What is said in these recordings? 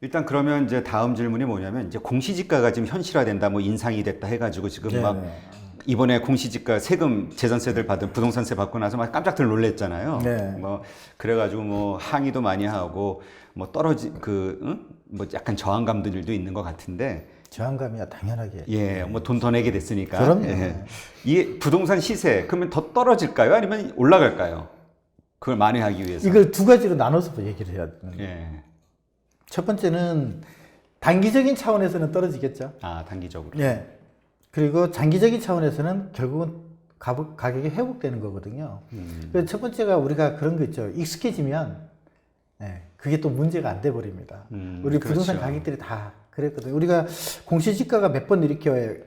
일단 그러면 이제 다음 질문이 뭐냐면 이제 공시지가가 지금 현실화된다, 뭐 인상이 됐다 해가지고 지금 막 네네. 이번에 공시지가 세금 재산세들 받은 부동산세 받고 나서 막 깜짝들 놀랬잖아요. 네. 뭐 그래가지고 뭐 항의도 많이 하고 뭐 뭐 약간 저항감들도 있는 것 같은데 저항감이야 당연하게. 예, 뭐 돈 더 내게 됐으니까. 그럼요. 예. 이 부동산 시세 그러면 더 떨어질까요? 아니면 올라갈까요? 그걸 만회하기 위해서. 이걸 두 가지로 나눠서 얘기를 해야 돼요. 예. 첫 번째는 단기적인 차원에서는 떨어지겠죠. 아, 단기적으로. 예. 그리고 장기적인 차원에서는 결국은 가격이 회복되는 거거든요. 그래서 첫 번째가 우리가 그런 거 있죠. 익숙해지면 예, 그게 또 문제가 안 돼 버립니다. 우리 부동산 그렇죠. 가격들이 다 그랬거든요. 우리가 공시지가가 몇 번 이렇게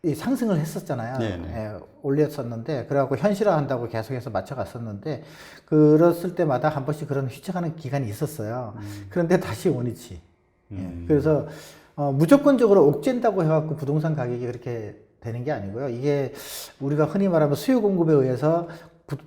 이 상승을 했었잖아요. 네네. 예, 올렸었는데 그래갖고 현실화한다고 계속해서 맞춰갔었는데 그랬을 때마다 한 번씩 그런 휘청하는 기간이 있었어요. 그런데 다시 원위치. 예, 그래서 무조건적으로 옥죄인다고 해갖고 부동산 가격이 그렇게 되는 게 아니고요. 이게 우리가 흔히 말하면 수요 공급에 의해서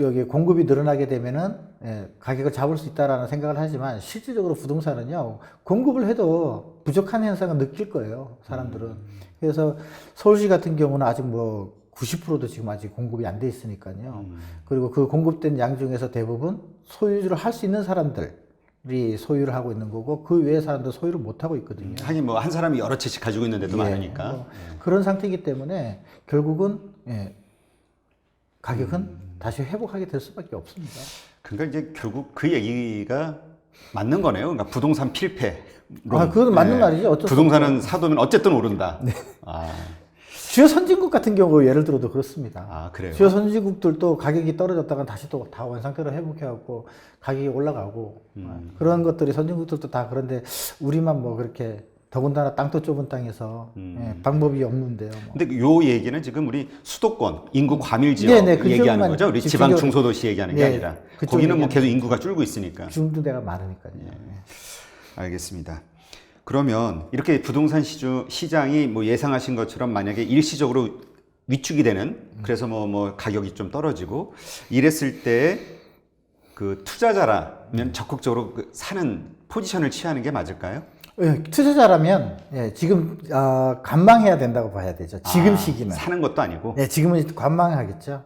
여기 공급이 늘어나게 되면은 예, 가격을 잡을 수 있다라는 생각을 하지만 실질적으로 부동산은요 공급을 해도 부족한 현상을 느낄 거예요 사람들은. 그래서 서울시 같은 경우는 아직 뭐 90%도 지금 아직 공급이 안 돼 있으니까요. 그리고 그 공급된 양 중에서 대부분 소유주를 할 수 있는 사람들이 소유를 하고 있는 거고 그 외의 사람들 소유를 못 하고 있거든요. 하긴 뭐 한 사람이 여러 채씩 가지고 있는 데도 예, 많으니까. 뭐 그런 상태이기 때문에 결국은 예, 가격은 다시 회복하게 될 수밖에 없습니다. 그러니까 이제 결국 그 얘기가 맞는 거네요. 그러니까 부동산 필패. 아, 그건 맞는 말이죠. 어쩔 수 부동산은 사두면 어쨌든 오른다. 아, 주요 선진국 같은 경우 예를 들어도 그렇습니다. 아, 그래요? 주요 선진국들도 가격이 떨어졌다가 다시 또 다 원상태로 회복해갖고 가격이 올라가고 그런 것들이 선진국들도 다 그런데 우리만 뭐 그렇게 더군다나 땅도 좁은 땅에서 예, 방법이 없는데요. 뭐. 근데 요 얘기는 지금 우리 수도권 인구 과밀 지역 네, 네, 그 얘기하는 지역만 거죠. 우리 집중적으로- 지방 중소도시 얘기하는 게 네, 아니라 그쪽 거기는 뭐 얘기하는 계속 인구가 줄고 있으니까. 중도 데가 많으니까요. 알겠습니다. 그러면 이렇게 부동산 시장이 뭐 예상하신 것처럼 만약에 일시적으로 위축이 되는 그래서 뭐 가격이 좀 떨어지고 이랬을 때 그 투자자라면 적극적으로 사는 포지션을 취하는 게 맞을까요? 예, 투자자라면 예, 지금 관망해야 된다고 봐야 되죠. 지금 시기는. 사는 것도 아니고. 예, 지금은 관망하겠죠.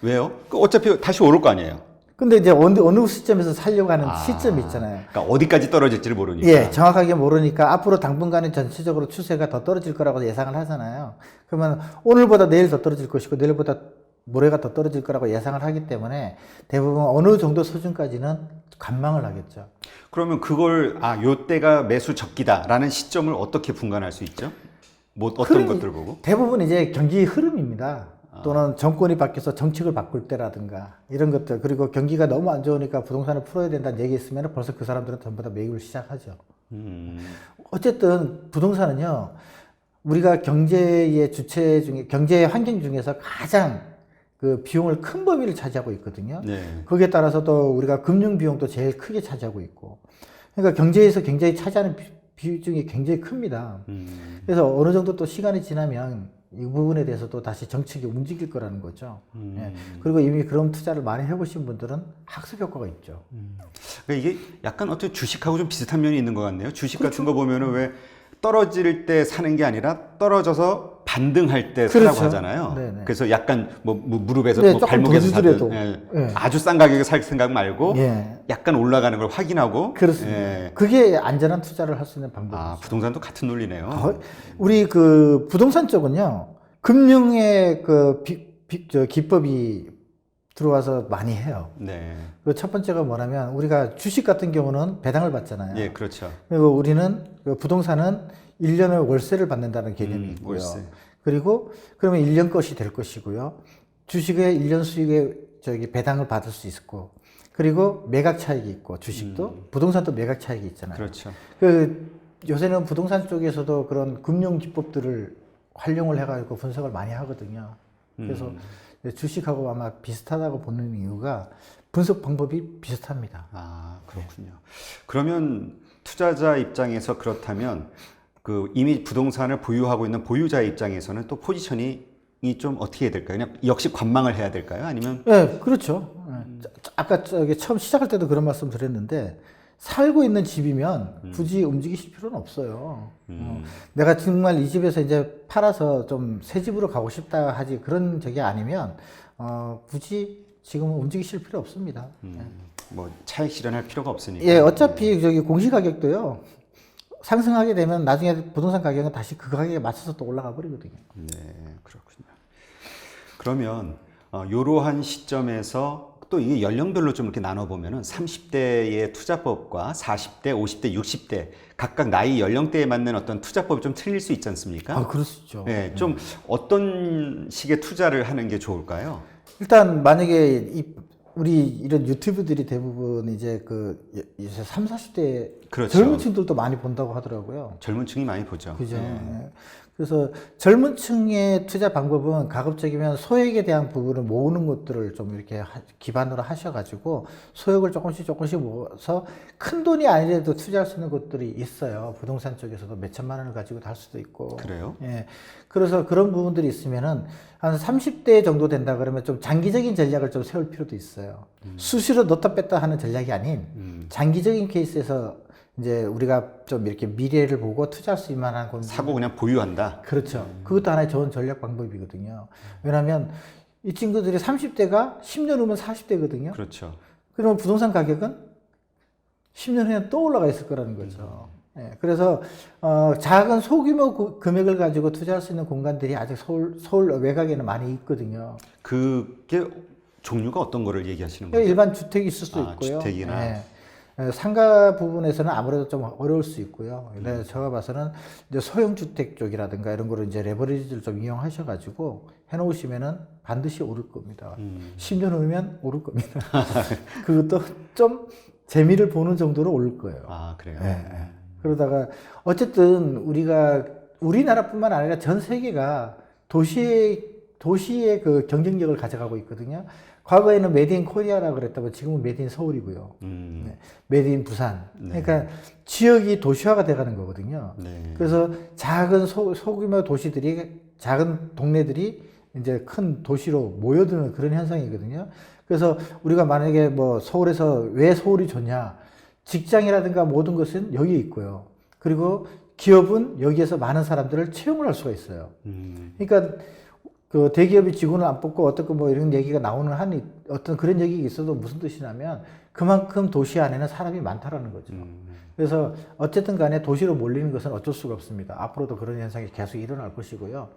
왜요? 어차피 다시 오를 거 아니에요. 근데 이제 어느 시점에서 살려고 하는 시점이 있잖아요. 그러니까 어디까지 떨어질지를 모르니까. 예, 정확하게 모르니까 앞으로 당분간은 전체적으로 추세가 더 떨어질 거라고 예상을 하잖아요. 그러면 오늘보다 내일 더 떨어질 것이고 내일보다 모레가 더 떨어질 거라고 예상을 하기 때문에 대부분 어느 정도 수준까지는 관망을 하겠죠. 그러면 그걸 요 때가 매수 적기다라는 시점을 어떻게 분간할 수 있죠? 뭐 어떤 것들 보고? 대부분 이제 경기 흐름입니다. 또는 정권이 바뀌어서 정책을 바꿀 때라든가 이런 것들 그리고 경기가 너무 안 좋으니까 부동산을 풀어야 된다는 얘기 있으면 벌써 그 사람들은 전부 다 매입을 시작하죠. 어쨌든 부동산은요 우리가 경제의 주체 중에 경제의 환경 중에서 가장 그 비용을 큰 범위를 차지하고 있거든요. 네. 거기에 따라서 또 우리가 금융 비용도 제일 크게 차지하고 있고 그러니까 경제에서 굉장히 차지하는 비중이 굉장히 큽니다. 그래서 어느 정도 또 시간이 지나면 이 부분에 대해서도 다시 정책이 움직일 거라는 거죠. 예. 그리고 이미 그런 투자를 많이 해보신 분들은 학습 효과가 있죠. 그러니까 이게 약간 어떻게 주식하고 좀 비슷한 면이 있는 것 같네요. 주식 같은 거 보면은 왜 떨어질 때 사는 게 아니라 떨어져서 반등할 때 사라고 그렇죠. 하잖아요. 네네. 그래서 약간 뭐 무릎에서 네, 뭐 조금 발목에서 더 늦더라도. 사든 예. 아주 싼 가격에 살 생각 말고 예. 약간 올라가는 걸 확인하고 그렇습니다. 예. 그게 안전한 투자를 할 수 있는 방법이죠. 부동산도 같은 논리네요. 우리 그 부동산 쪽은요, 금융의 그 기법이 들어와서 많이 해요. 네. 그 첫 번째가 뭐냐면 우리가 주식 같은 경우는 배당을 받잖아요. 예, 그렇죠. 그리고 우리는 그 부동산은 1년을 월세를 받는다는 개념이 있고요. 월세. 그리고 그러면 1년 것이 될 것이고요. 주식의 1년 수익의 배당을 받을 수 있고 그리고 매각 차익이 있고 주식도 부동산도 매각 차익이 있잖아요. 그렇죠. 그 요새는 부동산 쪽에서도 그런 금융 기법들을 활용을 해가지고 분석을 많이 하거든요. 그래서 주식하고 아마 비슷하다고 보는 이유가 분석 방법이 비슷합니다. 그렇군요. 그러면 투자자 입장에서 그렇다면 그 이미 부동산을 보유하고 있는 보유자 입장에서는 또 포지션이 좀 어떻게 해야 될까요? 그냥 역시 관망을 해야 될까요? 아니면 네, 그렇죠. 아까 처음 시작할 때도 그런 말씀 드렸는데 살고 있는 집이면 굳이 움직이실 필요는 없어요. 내가 정말 이 집에서 이제 팔아서 좀 새 집으로 가고 싶다 하지 그런 적이 아니면 굳이 지금 움직이실 필요 없습니다. 뭐 차익 실현할 필요가 없으니까. 예, 어차피 저기 공시 가격도요. 상승하게 되면 나중에 부동산 가격은 다시 그 가격에 맞춰서 또 올라가 버리거든요. 네, 그렇군요. 그러면 이러한 시점에서 또 이게 연령별로 좀 이렇게 나눠보면은 30대의 투자법과 40대, 50대, 60대 각각 나이 연령대에 맞는 어떤 투자법이 좀 틀릴 수 있지 않습니까? 아, 그럴 수 있죠. 네, 좀 어떤 식의 투자를 하는 게 좋을까요? 일단 만약에 우리 이런 유튜브들이 대부분 이제 이제 3, 40대 그렇죠. 젊은 층들도 많이 본다고 하더라고요. 젊은 층이 많이 보죠. 그죠. 네. 네. 그래서 젊은 층의 투자 방법은 가급적이면 소액에 대한 부분을 모으는 것들을 좀 이렇게 기반으로 하셔가지고 소액을 조금씩 모아서 큰 돈이 아니라도 투자할 수 있는 것들이 있어요. 부동산 쪽에서도 몇 천만 원을 가지고도 할 수도 있고. 그래요? 예. 그래서 그런 부분들이 있으면은 한 30대 정도 된다 그러면 좀 장기적인 전략을 좀 세울 필요도 있어요. 수시로 넣었다 뺐다 하는 전략이 아닌 장기적인 케이스에서 이제 우리가 좀 이렇게 미래를 보고 투자할 수 있을 만한 건 사고 그냥 보유한다. 그렇죠. 그것도 하나의 좋은 전략 방법이거든요. 왜냐하면 이 친구들이 30대가 10년 후면 40대거든요. 그렇죠. 그러면 부동산 가격은 10년 후에 또 올라가 있을 거라는 거죠. 예, 그래서 작은 소규모 금액을 가지고 투자할 수 있는 공간들이 아직 서울 외곽에는 많이 있거든요. 그게 종류가 어떤 거를 얘기하시는 거예요? 일반 주택이 있을 수 있고요. 주택이나. 예. 상가 부분에서는 아무래도 좀 어려울 수 있고요. 근데 제가 봐서는 이제 소형 주택 쪽이라든가 이런 거를 이제 레버리지를 좀 이용하셔가지고 해놓으시면은 반드시 오를 겁니다. 10년 후면 오를 겁니다. 그것도 좀 재미를 보는 정도로 오를 거예요. 아, 그래요? 예, 예. 그러다가 어쨌든 우리나라뿐만 아니라 전 세계가 도시의 그 경쟁력을 가져가고 있거든요. 과거에는 메드 인 코리아라고 그랬다면 지금은 메드 인 서울이고요. 네. 메드 인 부산. 네. 그러니까 지역이 도시화가 돼가는 거거든요. 네. 그래서 작은 소규모 도시들이, 작은 동네들이 이제 큰 도시로 모여드는 그런 현상이거든요. 그래서 우리가 만약에 뭐 서울에서 왜 서울이 좋냐. 직장이라든가 모든 것은 여기에 있고요. 그리고 기업은 여기에서 많은 사람들을 채용을 할 수가 있어요. 그러니까 그 대기업이 직원을 안 뽑고 어떻게 뭐 이런 얘기가 나오는 어떤 그런 얘기가 있어도 무슨 뜻이냐면 그만큼 도시 안에는 사람이 많다라는 거죠. 그래서 어쨌든 간에 도시로 몰리는 것은 어쩔 수가 없습니다. 앞으로도 그런 현상이 계속 일어날 것이고요.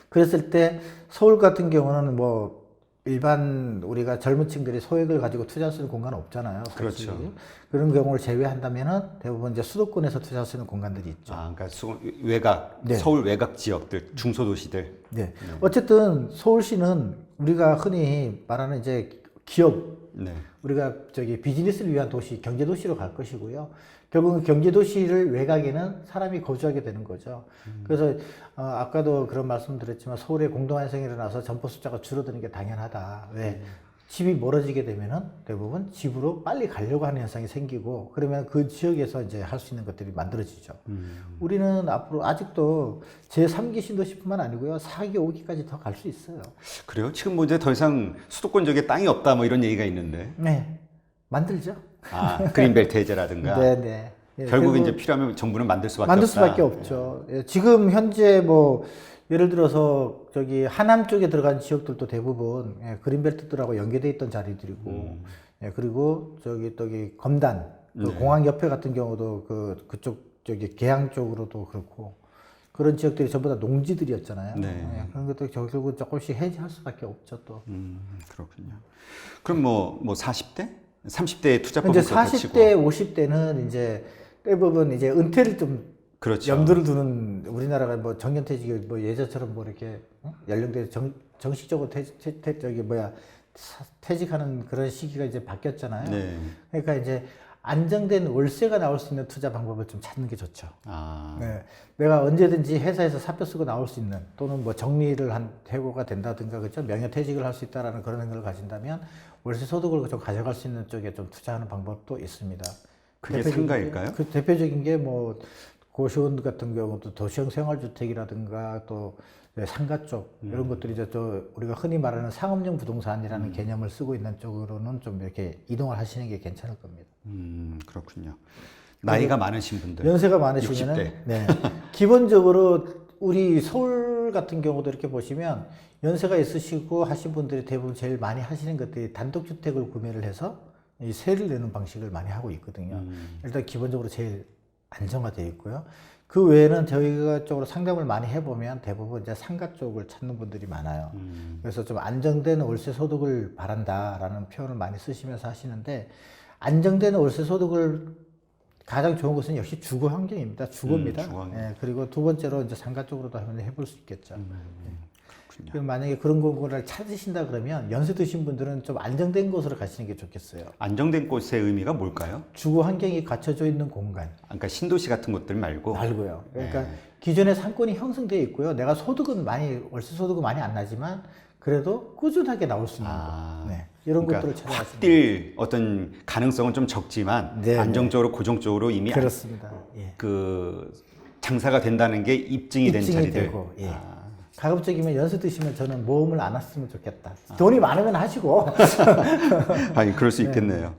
그랬을 때 서울 같은 경우는 뭐 일반 우리가 젊은 층들이 소액을 가지고 투자할 수 있는 공간은 없잖아요. 솔직히. 그렇죠. 그런 경우를 제외한다면은 대부분 이제 수도권에서 투자할 수 있는 공간들이 있죠. 아, 그러니까 외곽, 네. 서울 외곽 지역들, 중소도시들. 네. 어쨌든 서울시는 우리가 흔히 말하는 이제 기업, 네. 우리가 저기 비즈니스를 위한 도시, 경제도시로 갈 것이고요. 결국은 경제도시를 외곽에는 사람이 거주하게 되는 거죠. 그래서 아까도 그런 말씀 드렸지만 서울에 공동환생이 일어나서 점포 숫자가 줄어드는 게 당연하다. 왜? 집이 멀어지게 되면은 대부분 집으로 빨리 가려고 하는 현상이 생기고 그러면 그 지역에서 이제 할 수 있는 것들이 만들어지죠. 우리는 앞으로 아직도 제3기 신도시뿐만 아니고요. 4기, 5기까지 더 갈 수 있어요. 그래요? 지금 뭐 이제 더 이상 수도권 쪽에 땅이 없다 뭐 이런 얘기가 있는데. 네. 만들죠. 아, 그린벨트 해제라든가. 네네. 예, 결국 이제 필요하면 정부는 만들 수밖에 만들 없다. 수밖에 없죠. 예, 지금 현재 뭐 예를 들어서 저기 하남 쪽에 들어간 지역들도 대부분 그린벨트들하고 연계돼 있던 자리들이고 그리고 저기 검단 그 공항 옆에 같은 경우도 그쪽 저기 계양 쪽으로도 그렇고 그런 지역들이 전부 다 농지들이었잖아요. 네. 그런 것도 결국은 조금씩 해지할 수밖에 없죠 또. 그렇군요. 그럼 뭐 40대? 30대 투자법은 이제 40대, 50대는 이제 대부분 이제 은퇴를 좀 그렇죠. 염두를 두는 우리나라가 뭐 정년퇴직이 뭐 예전처럼 뭐 이렇게 연령대 정식적으로 퇴직하는 그런 시기가 이제 바뀌었잖아요. 네. 그러니까 이제 안정된 월세가 나올 수 있는 투자 방법을 좀 찾는 게 좋죠. 아. 네. 내가 언제든지 회사에서 사표 쓰고 나올 수 있는 또는 뭐 정리를 해고가 된다든가 그죠 명예퇴직을 할 수 있다라는 그런 생각을 가진다면 월세 소득을 좀 가져갈 수 있는 쪽에 좀 투자하는 방법도 있습니다. 그게 상가일까요? 그 대표적인 게 뭐 고시원 같은 경우도 도시형 생활주택이라든가 또 상가 쪽 이런 것들이 이제 또 우리가 흔히 말하는 상업용 부동산이라는 개념을 쓰고 있는 쪽으로는 좀 이렇게 이동을 하시는 게 괜찮을 겁니다. 그렇군요. 나이가 많으신 분들. 연세가 많으시면은 60대. 네. 기본적으로 우리 서울 같은 경우도 이렇게 보시면 연세가 있으시고 하신 분들이 대부분 제일 많이 하시는 것들이 단독주택을 구매를 해서 이 세를 내는 방식을 많이 하고 있거든요. 일단 기본적으로 제일 안정화되어 있고요. 그 외에는 저희가 쪽으로 상담을 많이 해보면 대부분 이제 상가 쪽을 찾는 분들이 많아요. 그래서 좀 안정된 월세 소득을 바란다라는 표현을 많이 쓰시면서 하시는데, 안정된 월세 소득을 가장 좋은 것은 역시 주거 환경입니다. 주거입니다. 주거 환경. 예, 그리고 두 번째로 이제 상가 쪽으로도 한번 해볼 수 있겠죠. 그렇군요. 그럼 만약에 그런 공간을 찾으신다 그러면 연세 드신 분들은 좀 안정된 곳으로 가시는 게 좋겠어요. 안정된 곳의 의미가 뭘까요? 주거 환경이 갖춰져 있는 공간 그러니까 신도시 같은 곳들 말고. 말고요. 그러니까 기존에 상권이 형성되어 있고요. 내가 소득은 월세 소득은 많이 안 나지만 그래도 꾸준하게 나올 수 있는 것. 네. 이런 그러니까 것들을 찾아가시면 확 뛸 어떤 가능성은 좀 적지만 네, 안정적으로 고정적으로 이미 그렇습니다. 예. 그 장사가 된다는 게 입증이 된 입증이 자리들. 되고, 예. 가급적이면 연세 드시면 저는 모험을 안 했으면 좋겠다. 돈이 많으면 하시고. 아니 그럴 수 있겠네요.